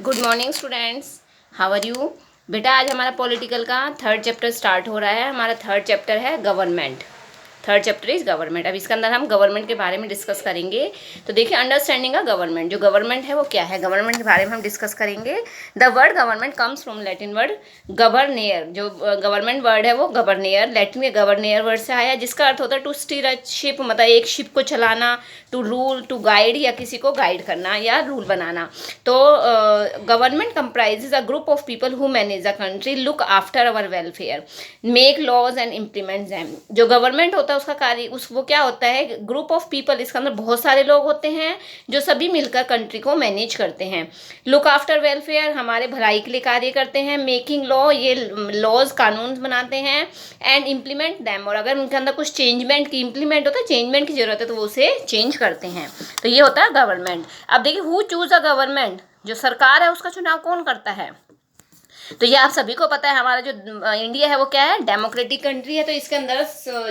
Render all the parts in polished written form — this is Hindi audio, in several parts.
Good morning students, how are you. बेटा आज हमारा पॉलिटिकल का थर्ड चैप्टर स्टार्ट हो रहा है। हमारा थर्ड चैप्टर है government. Third chapter is government. अब इसके अंदर हम गवर्नमेंट के बारे में डिस्कस करेंगे। तो देखिए, अंडरस्टैंडिंग अ गवर्नमेंट, जो गवर्नमेंट है वो क्या है, गवर्नमेंट के बारे में हम डिस्कस करेंगे। The word government comes from Latin word governare. जो गवर्नमेंट वर्ड है वो गवर्नियर, लैटिन के गवर्नियर वर्ड से आया, जिसका अर्थ होता है टू स्टीयर अ शिप, मतलब एक शिप को चलाना, टू रूल, टू गाइड, या किसी को गाइड करना या रूल बनाना। तो government comprises a group of people who manage a country, look after our welfare, make laws and implement them. जो गवर्नमेंट होता है उसका कार्य वो क्या होता है, ग्रुप ऑफ पीपल, इसके अंदर बहुत सारे लोग होते हैं जो सभी मिलकर कंट्री को मैनेज करते हैं। लुक आफ्टर वेलफेयर, हमारे भलाई के लिए कार्य करते हैं। मेकिंग लॉ, ये लॉज कानून बनाते हैं। एंड इम्प्लीमेंट दैम, और अगर उनके अंदर कुछ चेंजमेंट की इम्प्लीमेंट होता है, चेंजमेंट की जरूरत है, तो वो उसे चेंज करते हैं। तो ये होता है गवर्नमेंट। अब देखिए, हु चूज अ गवर्नमेंट, जो सरकार है उसका चुनाव कौन करता है। तो ये आप सभी को पता है, हमारा जो इंडिया है वो क्या है, डेमोक्रेटिक कंट्री है। तो इसके अंदर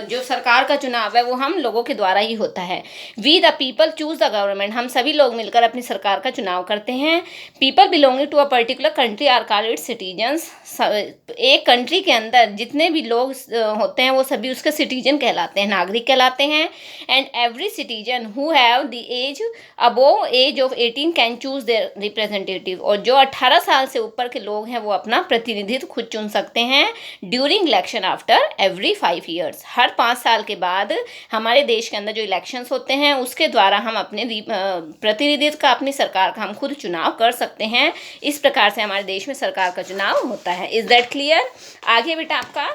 जो सरकार का चुनाव है वो हम लोगों के द्वारा ही होता है। We the people choose the government, हम सभी लोग मिलकर अपनी सरकार का चुनाव करते हैं। People belonging to a particular country are called its citizens. एक कंट्री के अंदर जितने भी लोग होते हैं वो सभी उसके सिटीजन कहलाते हैं, नागरिक कहलाते हैं। And every citizen who have the age above age of 18 can choose their representative, और जो 18 साल से ऊपर के लोग हैं वो अपना प्रतिनिधित्व खुद चुन सकते हैं। During election after every 5 years, हर 5 साल के बाद हमारे देश के अंदर जो इलेक्शंस होते हैं उसके द्वारा हम अपने प्रतिनिधित्व का, अपनी सरकार का हम खुद चुनाव कर सकते हैं। इस प्रकार से हमारे देश में सरकार का चुनाव होता है। Is that clear. आगे बेटा आपका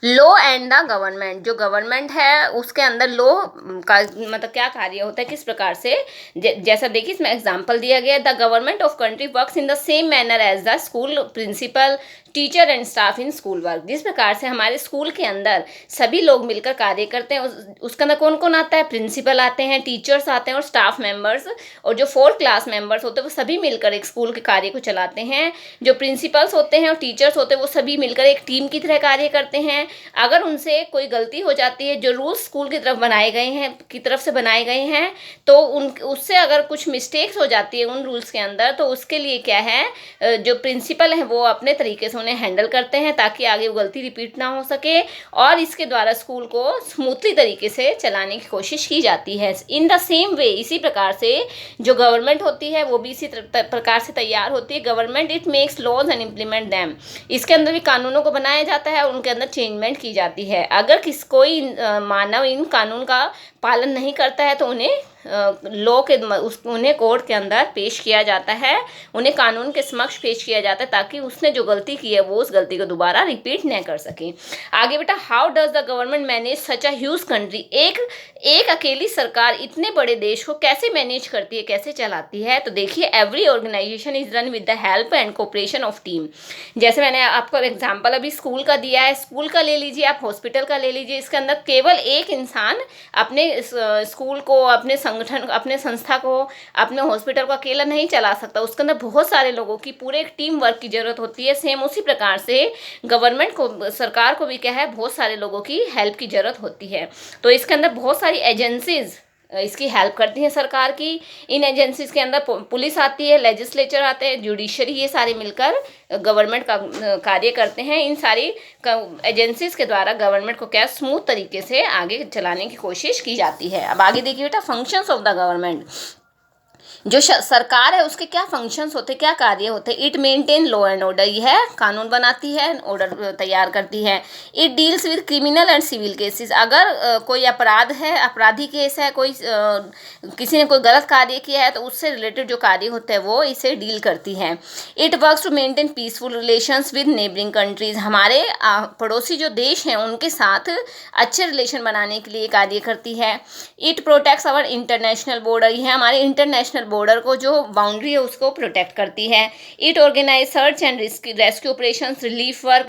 लॉ एंड द गवर्नमेंट, जो गवर्नमेंट है उसके अंदर लॉ का मतलब क्या कार्य होता है, किस प्रकार से। जैसा देखिए इसमें एग्जांपल दिया गया है, the government of country works in the same manner as the school principal, teacher and staff in school work. जिस प्रकार से हमारे स्कूल के अंदर सभी लोग मिलकर कार्य करते हैं, उसके अंदर कौन कौन आता है, प्रिंसिपल आते हैं, टीचर्स आते हैं और स्टाफ मेंबर्स, और जो 4th क्लास मेंबर्स होते हैं वो सभी मिलकर एक स्कूल के कार्य को चलाते हैं। जो प्रिंसिपल्स होते हैं और टीचर्स होते हैं वो सभी मिलकर एक टीम की तरह कार्य करते हैं। अगर उनसे कोई गलती हो जाती है, जो रूल्स स्कूल की तरफ बनाए गए हैं, की तरफ से बनाए गए हैं, तो उससे अगर कुछ मिस्टेक्स हो जाती है उन रूल्स के अंदर, तो उसके लिए क्या है, जो प्रिंसिपल है वो अपने तरीके से उन्हें हैंडल करते हैं ताकि आगे वो गलती रिपीट ना हो सके, और इसके द्वारा स्कूल को स्मूथली तरीके से चलाने की कोशिश की जाती है। इन द सेम वे, इसी प्रकार से जो गवर्नमेंट होती है वो भी इसी प्रकार से तैयार होती है। Government it makes laws and implement them, इसके अंदर भी कानूनों को बनाया जाता है और उनके अंदर चेंजमेंट की जाती है। अगर कोई मानव इन कानून का पालन नहीं करता है तो उन्हें लॉ के उन्हें कोर्ट के अंदर पेश किया जाता है, उन्हें कानून के समक्ष पेश किया जाता है ताकि उसने जो गलती की है वो उस गलती को दोबारा रिपीट न कर सके। आगे बेटा, how does the government manage such a huge country, एक अकेली सरकार इतने बड़े देश को कैसे मैनेज करती है, कैसे चलाती है। तो देखिए, every organisation is run with the help and cooperation of team. जैसे मैंने आपको एग्जांपल अभी स्कूल का दिया है, स्कूल का ले लीजिए, आप हॉस्पिटल का ले लीजिए, इसके अंदर केवल एक इंसान अपने स्कूल को, अपने संगठन, अपने संस्था को, अपने हॉस्पिटल को अकेला नहीं चला सकता, उसके अंदर बहुत सारे लोगों की, पूरे एक टीम वर्क की जरूरत होती है। सेम उसी प्रकार से गवर्नमेंट को, सरकार को भी क्या है, बहुत सारे लोगों की हेल्प की जरूरत होती है। तो इसके अंदर बहुत सारी एजेंसीज इसकी हेल्प करती हैं सरकार की। इन एजेंसीज के अंदर पुलिस आती है, लेजिस्लेचर आते हैं, जुडिशरी, ये सारे मिलकर गवर्नमेंट का कार्य करते हैं। इन सारी एजेंसीज के द्वारा गवर्नमेंट को क्या स्मूथ तरीके से आगे चलाने की कोशिश की जाती है। अब आगे देखिए बेटा, फंक्शंस ऑफ द गवर्नमेंट, जो सरकार है उसके क्या फंक्शंस होते हैं, क्या कार्य होते हैं। It maintain law and order, यह कानून बनाती है, ऑर्डर तैयार करती है। It deals with criminal and civil cases, अगर कोई अपराध है, अपराधी केस है, कोई किसी ने कोई गलत कार्य किया है तो उससे रिलेटेड जो कार्य होते हैं वो इसे डील करती है। It works to maintain peaceful relations with neighbouring countries, हमारे पड़ोसी जो देश हैं उनके साथ अच्छे रिलेशन बनाने के लिए कार्य करती है। It protects our international border, यह हमारे इंटरनेशनल इंटरनेशनल बॉर्डर को जो बाउंड्री है उसको प्रोटेक्ट करती है। It organise search and rescue operation, relief work.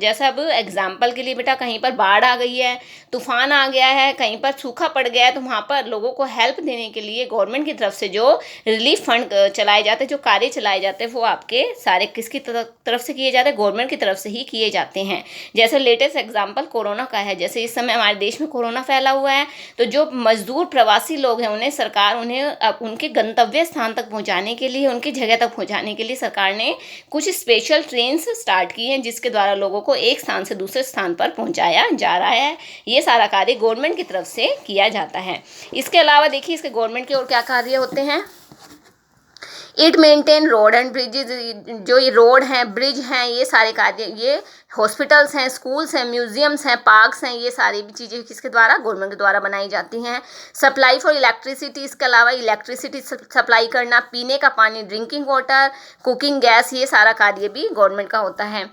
जैसा अब एग्जाम्पल के लिए बेटा कहीं पर बाढ़ आ गई है, तूफान आ गया है, कहीं पर सूखा पड़ गया है, तो वहाँ पर लोगों को हेल्प देने के लिए गवर्नमेंट की तरफ से जो रिलीफ फंड चलाए जाते हैं, जो कार्य चलाए जाते हैं, वो आपके सारे किसकी तरफ से किए जाते हैं? गवर्नमेंट की तरफ से ही किए जाते हैं। जैसे लेटेस्ट एग्जाम्पल कोरोना का है, जैसे इस समय हमारे देश में कोरोना फैला हुआ है, तो जो मजदूर प्रवासी लोग हैं उन्हें सरकार उनके गंतव्य स्थान तक पहुँचाने के लिए, उनकी जगह तक पहुँचाने के लिए सरकार ने कुछ स्पेशल ट्रेन्स स्टार्ट की हैं, जिसके द्वारा लोगों को एक स्थान से दूसरे स्थान पर पहुँचाया जा रहा है। ये सारा कार्य गवर्नमेंट की तरफ से किया जाता है। इसके अलावा देखिए इसके गवर्नमेंट के और क्या कार्य होते हैं। It maintain road and bridges, जो ये रोड हैं, ब्रिज हैं, ये सारे कार्य, ये हॉस्पिटल्स हैं, स्कूल्स हैं, म्यूजियम्स हैं, पार्क्स हैं, ये सारी भी चीज़ें किसके द्वारा? गवर्नमेंट के द्वारा बनाई जाती हैं। सप्लाई फॉर इलेक्ट्रिसिटी, इसके अलावा इलेक्ट्रिसिटी सप्लाई करना, पीने का पानी, ड्रिंकिंग वाटर, कुकिंग गैस, ये सारा कार्य भी गवर्नमेंट का होता है।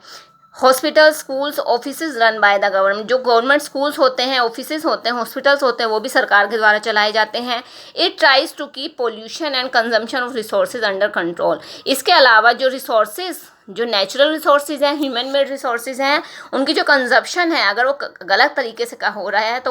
Hospital, schools, offices run by the government, जो गवर्नमेंट स्कूल्स होते हैं, ऑफिसेज होते हैं, हॉस्पिटल्स होते हैं, वो भी सरकार के द्वारा चलाए जाते हैं। It tries to keep pollution and consumption of resources under control. इसके अलावा जो रिसोर्सेज, जो नेचुरल रिसोर्सेज हैं, ह्यूमन मेड रिसोर्सेज हैं, उनकी जो कंजप्शन है, अगर वो गलत तरीके से हो रहा है तो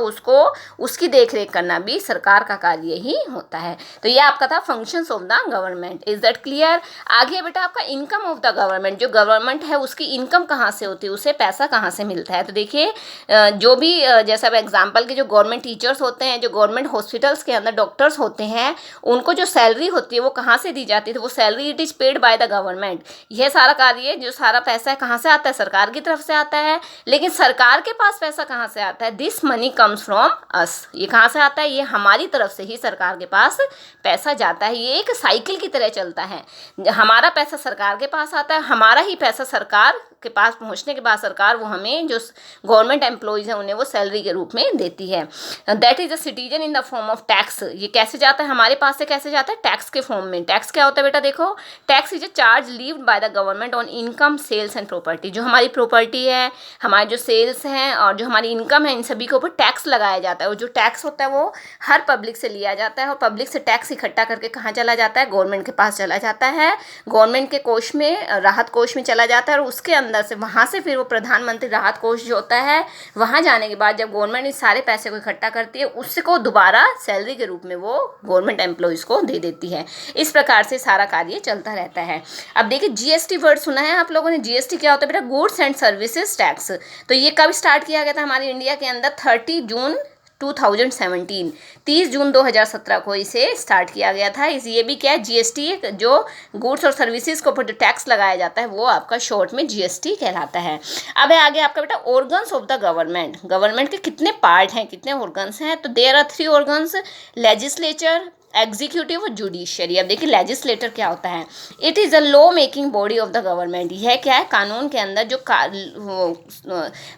उसकी देख रेख करना भी सरकार का कार्य ही होता है। तो ये आपका था functions of the government. Is that clear? आगे बेटा आपका इनकम ऑफ द गवर्नमेंट, जो गवर्नमेंट है उसकी इनकम कहाँ से होती है, उसे पैसा कहाँ से मिलता है। तो देखिए जो भी जैसा एग्जाम्पल के जो गवर्नमेंट टीचर्स होते हैं, जो गवर्नमेंट हॉस्पिटल्स के अंदर डॉक्टर्स होते हैं, उनको जो सैलरी होती है वो कहाँ से दी जाती है? तो वो salary it is paid by the government. यह सारा कार्य, जो सारा पैसा है, कहाँ से आता है? सरकार की तरफ से आता है। लेकिन सरकार के पास पैसा कहाँ से आता है? This money comes from us. ये कहाँ से आता है? ये हमारी तरफ से ही सरकार के पास पैसा जाता है। ये एक साइकिल की तरह चलता है। हमारा पैसा सरकार के पास आता है, हमारा ही पैसा सरकार के पास पहुंचने के बाद सरकार वो हमें, जो गवर्नमेंट एम्प्लॉयज़ हैं, उन्हें वो सैलरी के रूप में देती है। That is a citizen in the form of tax. ये कैसे जाता है? हमारे पास से कैसे जाता है? टैक्स के फॉर्म में। टैक्स क्या होता है बेटा? देखो, tax is a charge levied by the government on income, sales and property. जो हमारी प्रॉपर्टी है, हमारे जो सेल्स हैं और जो हमारी इनकम है, इन सभी के ऊपर टैक्स लगाया जाता है। और जो टैक्स होता है वो हर पब्लिक से लिया जाता है, और पब्लिक से टैक्स इकट्ठा करके कहाँ चला जाता है? गवर्नमेंट के पास चला जाता है। गवर्नमेंट के कोष में, राहत कोष में चला जाता है, और उसके अंदर से, वहाँ से फिर वो प्रधानमंत्री राहत कोष जो होता है, वहाँ जाने के बाद जब गवर्नमेंट इस सारे पैसे को इकट्ठा करती है, उसको दोबारा सैलरी के रूप में वो गवर्नमेंट एम्प्लॉयज़ को दे देती है। इस प्रकार से सारा कार्य चलता रहता है। अब देखिए जीएसटी वर्ड सुना है आप लोगों ने। जीएसटी क्या होता है बेटा? Goods and services tax. तो ये कब स्टार्ट किया गया था हमारे इंडिया के अंदर? 30 जून 2017, 30 जून 2017 को इसे स्टार्ट किया गया था। ये भी क्या है? जीएसटी, जो गुड्स और सर्विसेज के ऊपर जो टैक्स लगाया जाता है, वो आपका शॉर्ट में जीएसटी कहलाता है। अब है आगे आपका बेटा organs of the government. Government के कितने पार्ट हैं, कितने ऑर्गन्स हैं? तो there are 3 organs, legislature, executive और जुडिशियरी। अब देखिए लेजिस्लेटर क्या होता है? It is a law making body of the government. यह क्या है? कानून के अंदर जो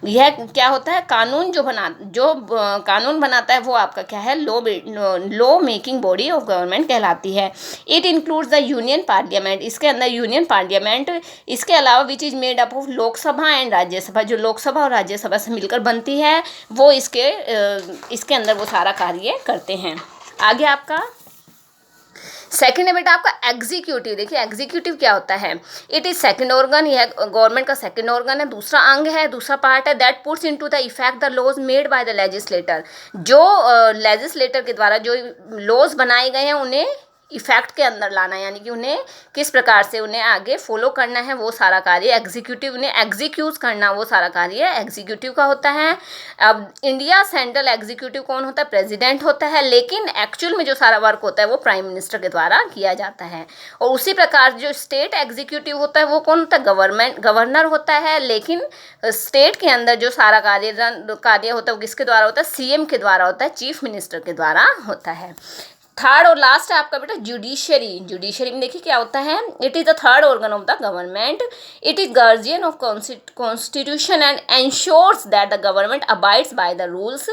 यह क्या होता है? कानून जो कानून बनाता है वो आपका क्या है? Law making body of government कहलाती है। It includes the union parliament. इसके अंदर यूनियन पार्लियामेंट, इसके अलावा which is made up of Lok Sabha and Rajya Sabha. जो लोकसभा और राज्यसभा से मिलकर बनती है, वो इसके अंदर वो सारा कार्य करते हैं। आगे आपका सेकंड है बेटा आपका एग्जीक्यूटिव। देखिए एग्जीक्यूटिव क्या होता है? It is second organ. यह गवर्नमेंट का सेकंड ऑर्गन है, दूसरा अंग है, दूसरा पार्ट है। That puts into the effect the laws made by the legislator. जो लेजिस्लेटर के द्वारा जो लॉज बनाए गए हैं, उन्हें इफेक्ट के अंदर लाना, यानी कि उन्हें किस प्रकार से उन्हें आगे फॉलो करना है, वो सारा कार्य एग्जीक्यूटिव, उन्हें एग्जीक्यूट करना, वो सारा कार्य एग्जीक्यूटिव का होता है। अब इंडिया सेंट्रल एग्जीक्यूटिव कौन होता है? प्रेसिडेंट होता है, लेकिन एक्चुअल में जो सारा वर्क होता है वो प्राइम मिनिस्टर के द्वारा किया जाता है। और उसी प्रकार जो स्टेट एग्जीक्यूटिव होता है वो कौन होता है? गवर्नर होता है, लेकिन स्टेट के अंदर जो सारा कार्य होता है वो किसके द्वारा होता है? सीएम के द्वारा होता है, चीफ मिनिस्टर के द्वारा होता है। थर्ड और लास्ट है आपका बेटा जुडिशरी। जुडिशरी में देखिए क्या होता है? It is the third organ of the government. It is guardian of constitution and ensures that the government abides by the rules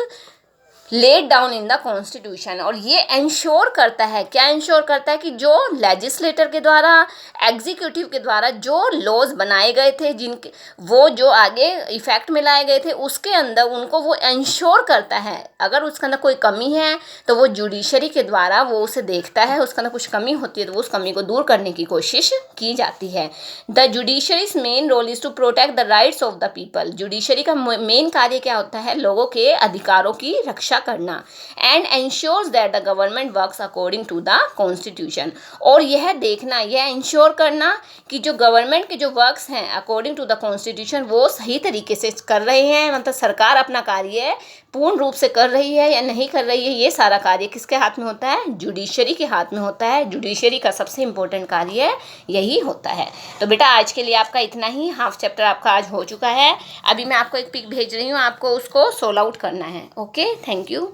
laid down in the constitution. और ये इंश्योर करता है, क्या इंश्योर करता है कि जो लेजिस्लेटर के द्वारा, एग्जीक्यूटिव के द्वारा जो लॉज बनाए गए थे, जिनके वो जो आगे इफेक्ट में लाए गए थे, उसके अंदर उनको वो इंश्योर करता है। अगर उसके अंदर कोई कमी है तो वो जुडिशरी के द्वारा वो उसे देखता है, उसके अंदर कुछ कमी होती है तो वो उस कमी को दूर करने की कोशिश की जाती है। The judiciary's main role is to protect the rights of the people. Judiciary का मेन कार्य क्या होता है? लोगों के अधिकारों की रक्षा करना। And ensures that the government works according to the constitution. और यह देखना, यह इंश्योर करना कि जो गवर्नमेंट के जो वर्क्स हैं अकॉर्डिंग टू द कॉन्स्टिट्यूशन वो सही तरीके से कर रहे हैं, मतलब सरकार अपना कार्य पूर्ण रूप से कर रही है या नहीं कर रही है, ये सारा कार्य किसके हाथ में होता है? जुडिशरी के हाथ में होता है। जुडिशरी का सबसे इम्पोर्टेंट कार्य यही होता है। तो बेटा आज के लिए आपका इतना ही, हाफ चैप्टर आपका आज हो चुका है। अभी मैं आपको एक पिक भेज रही हूँ, आपको उसको सोल्व आउट करना है। Okay, thank you.